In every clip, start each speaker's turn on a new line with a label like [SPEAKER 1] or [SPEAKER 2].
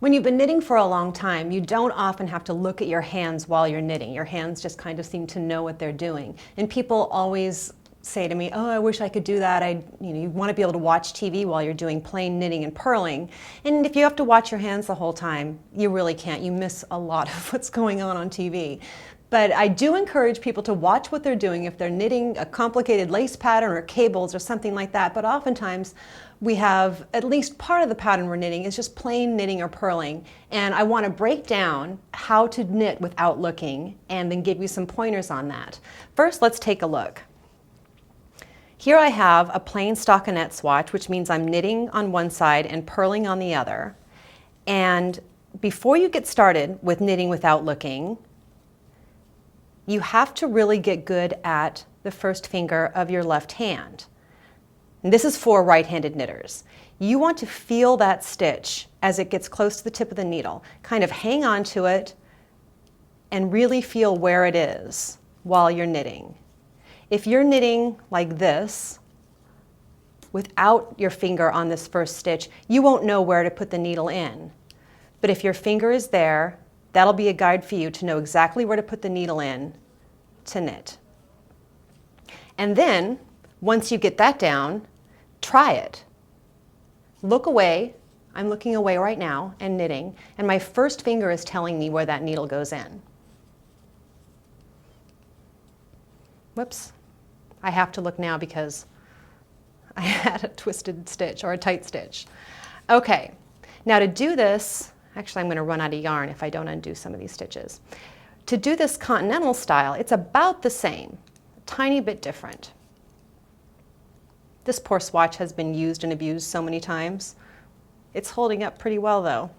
[SPEAKER 1] When you've been knitting for a long time, you don't often have to look at your hands while you're knitting. Your hands just kind of seem to know what they're doing. And people always say to me, oh, I wish I could do that. You want to be able to watch TV while you're doing plain knitting and purling. And if you have to watch your hands the whole time, you really can't. You miss a lot of what's going on TV. But I do encourage people to watch what they're doing if they're knitting a complicated lace pattern or cables or something like that. But oftentimes we have at least part of the pattern we're knitting is just plain knitting or purling. And I want to break down how to knit without looking and then give you some pointers on that. First, let's take a look. Here I have a plain stockinette swatch, which means I'm knitting on one side and purling on the other. And before you get started with knitting without looking, you have to really get good at the first finger of your left hand. And this is for right-handed knitters. You want to feel that stitch as it gets close to the tip of the needle. Kind of hang on to it and really feel where it is while you're knitting. If you're knitting like this, without your finger on this first stitch, you won't know where to put the needle in. But if your finger is there, that'll be a guide for you to know exactly where to put the needle in to knit. And then, once you get that down, try it. Look away. I'm looking away right now and knitting, and my first finger is telling me where that needle goes in. Whoops. I have to look now because I had a twisted stitch or a tight stitch. Okay, now to do this, actually I'm going to run out of yarn if I don't undo some of these stitches. To do this continental style, it's about the same, a tiny bit different. This poor swatch has been used and abused so many times. It's holding up pretty well though.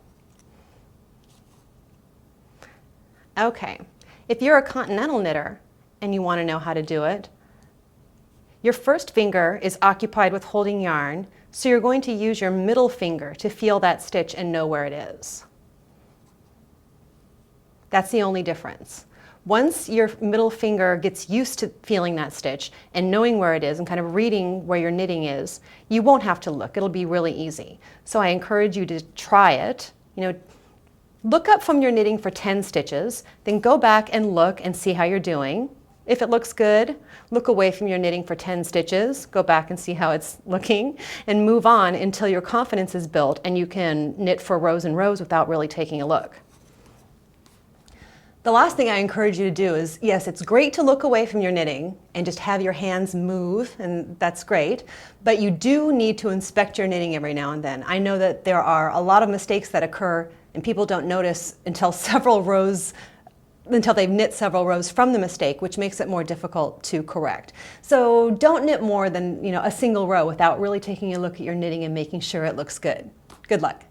[SPEAKER 1] Okay, if you're a continental knitter and you want to know how to do it, your first finger is occupied with holding yarn, so you're going to use your middle finger to feel that stitch and know where it is. That's the only difference. Once your middle finger gets used to feeling that stitch and knowing where it is and kind of reading where your knitting is, you won't have to look. It'll be really easy. So I encourage you to try it. Look up from your knitting for 10 stitches, then go back and look and see how you're doing. If it looks good, look away from your knitting for 10 stitches, go back and see how it's looking, and move on until your confidence is built and you can knit for rows and rows without really taking a look. The last thing I encourage you to do is, yes, it's great to look away from your knitting and just have your hands move, and that's great, but you do need to inspect your knitting every now and then. I know that there are a lot of mistakes that occur and people don't notice until they've knit several rows from the mistake, which makes it more difficult to correct. So don't knit more than a single row without really taking a look at your knitting and making sure it looks good. Good luck.